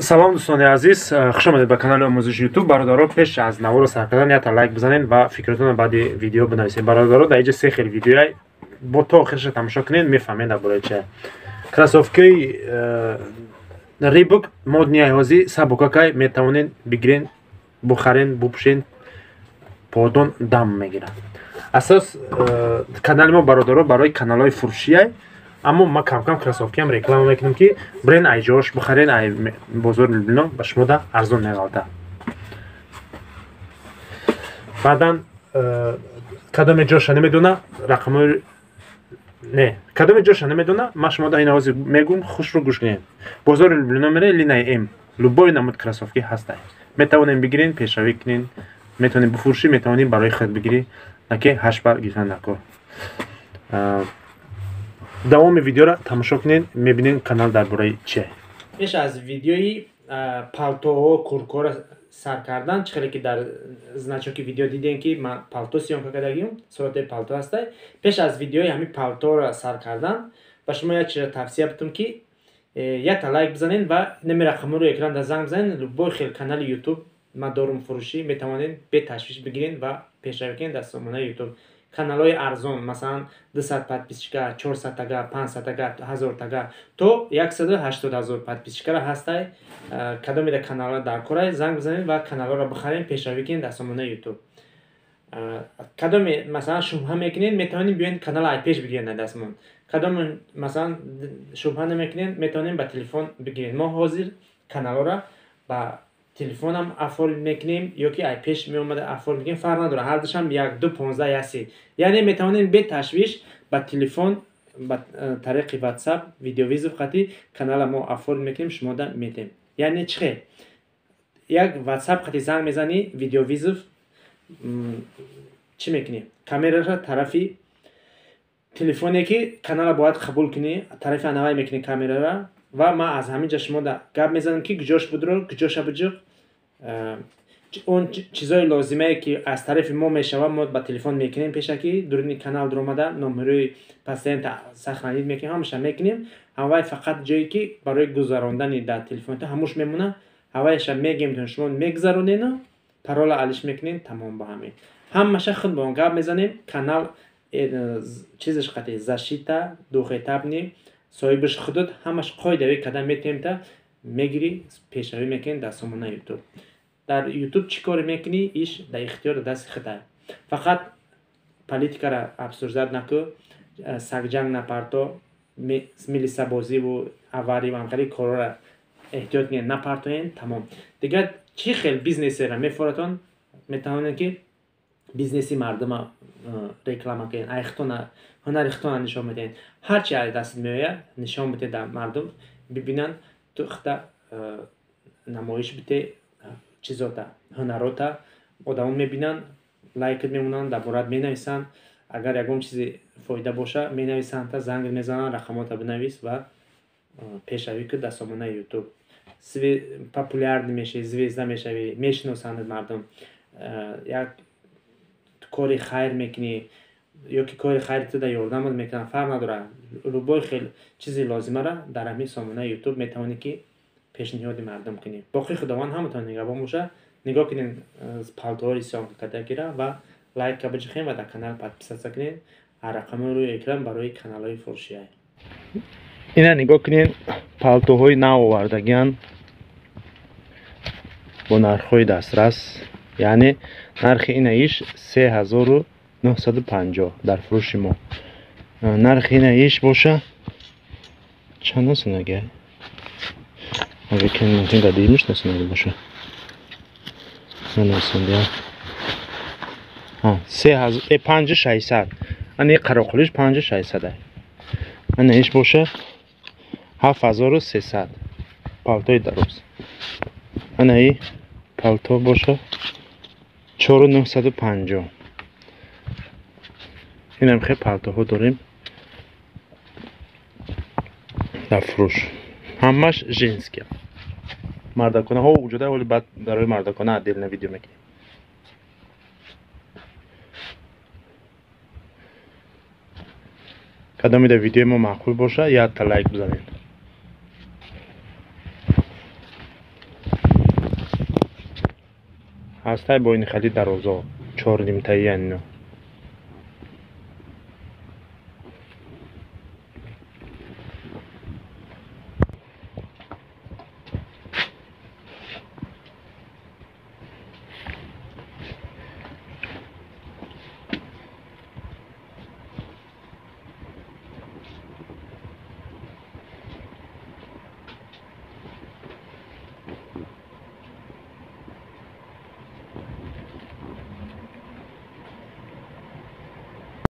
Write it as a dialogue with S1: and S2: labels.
S1: Салом дӯстони азиз, хуш омадед ба канали Омӯзиши YouTube. Бародаро, пеш аз навора сар кардан як лайк бизанед ва фикротонро баъди видео бинависед. Бародаро, дар инҷа се хел видеоя бо то охирша тамошо кунед, мефаҳмед дар бораи чия. Кросовкаи Reebok модни ҳозӣ сабукакай метавонед бигирен, бухарен, бупӯшен, подон дам мегирад. Асос канали мо бародаро барои каналҳои фурӯшия, аммо ма кам-кам кросовкиам реклама мекунам ки бирен ай ҷош бухарен, ай бозори Люблино ба шумо да арзон меғалта. Баъдан кадоме ҷоша намедона рақамҳои не кадоме ҷоша намедона ма шумо да ин овози мегӯм, хушро гӯш кунед. Бозори Люблино мере линияи М любой намуд кросовки ҳастай. Метавонем бигирен, пешравӣ кунен, метавонем бифурӯшӣ, метавонем барои худ бигирӣ, наке 8 бар гирифтан накор. давоми видеоро тамошо кунед, мебинед канал дар бораи чие. Пеш аз видеои палтоҳо, курткоро сар кардан, чихеле ки дар значоки видео дидем ки ман палто сиёмка кардагим, сурати палто ҳастай. Пеш аз видеои ҳамин палторо сар кардан, ба шумо як чизро тавсия битум ки як лайк бизанед ва нами рақамҳоро экранда занг бизанед. Любой хел канали YouTube ма дорум фурӯшӣ, метавонед бе ташвиш бигирен ва пешравӣ кунед дар сомонаи YouTube. Каналҳои арзон, масалан 200 подписчика, 400 тага, 500 тага, 1000 тага то 180 000 подписчикара ҳастай. Кадоме да каналҳо дар корай, занг бизанед ва каналҳоро бихарен, пешравӣ кунед дар сомонаи YouTube. Кадоме масалан шубҳа мекунед, метавонед биёед канала ай пеш бигиред дастмон. Кадоме масалан шубҳа намекунед, метавонед ба телефон бигиред. Мо ҳозир каналҳоро ба телефонам оформ мекунем ёки ай пеш меомада оформ мекунем, фарқ надорад. Ҳар душам 1 2 15 1 3. Яъне метавонем бе ташвиш ба телефон ба тариқи WhatsApp видеовизов хати канала мо оформ мекунем, шумо да метем. Яъне чӣ хел? Як WhatsApp хати занг мезани, видеовизов чӣ мекунем? Камераро тарафи телефоне ки канала бояд қабул кунӣ, тарафи анавай мекунӣ камераро ва ма аз ҳамин ҷа шумо да гап мезанам ки куҷош будро, куҷоша буҷуқ, он чизои лозимае ки аз тарафи мо мешава, мо ба телефон мекунем пешаки дуруни канал дуромада номерои пациента сахранид мекунем, ҳамаша мекунем. Ҳавай фақат ҷое ки барои гузарондани дар телефонта ҳамуш мемона, ҳавайша мегем шумо мегзаронену парола алиш мекунем, тамом ба ҳамин. Ҳамаша худ ба он гап мезанем, канал чизаш қати защита, духетабни соҳибиш худуд ҳамаш қоидави кадам метем та мегири пешравӣ мекунем дар сомонаи YouTube. Дар YouTube чӣ кор мекунӣ, иш дар ихтиёри дасти худае. Фақат политикара абсурзад накӯ, сагҷанг напарто, милисабозиву аварӣ ва ҳамқари корора эҳтиёт кунед, напартоен, тамом. Дигар чӣ хел бизнесеро мефоратон, метавонед ки бизнеси мардума реклама кунед, айхтона ҳунари хитона нишон медиҳед. Ҳар чи аз дастит меояд нишон бидед дар мардум бибинанд, ту хита намоиш бите чизота, ҳунарота, одамон мебинанд, лайкат мемонанд, дар борат менависанд. Агар ягон чизи фоида боша менависанд, та занг мезананд, рақамота бинавис ва пешравӣ кун дар сомонаи YouTube. Популярӣ мешавӣ, звезда мешавӣ, мешиносанд мардум. Як кори хайр мекунӣ ёки кори хайри ту да ёрдамат мекунанд, фарқ надорад. Любой хел чизи лозимара дар ҳамин сомонаи YouTube метавонӣ ки пешниҳоди мардум кунӣ. Боқи худованд ҳаматон нигаҳбон боша. Нигоҳ кунед палтоҳои сиёмка кардагира ва лайка биҷихем ва дар канал подписатсия кунед. Рақамҳои рӯи экран барои каналҳои фурӯшия. Ина нигоҳ кунед, палтоҳои нав овардагианд бо нархҳои дастрас. Яъне нархи ина иш 3950 дар фурӯши мо. Нархи ина иш боша чанд аст нага? Агар ки мумкин гадир мешнасам боша. Нанасам я. 5600. Ани қароқулиш 5600 ай. Ана иш боша 7300. Палтои дароз. Ана и палто боша 4950. Инам хе палтоҳо дорем дар фурӯш. Ҳамаш женския. Мардаконаҳо вуҷуда, вале баъд барои мардакона отдельно видео мекунем. кадоме да видеои мо маъқул боша, як та лайк бизанед. ҳастай боинихали дарозо 4 нимтаи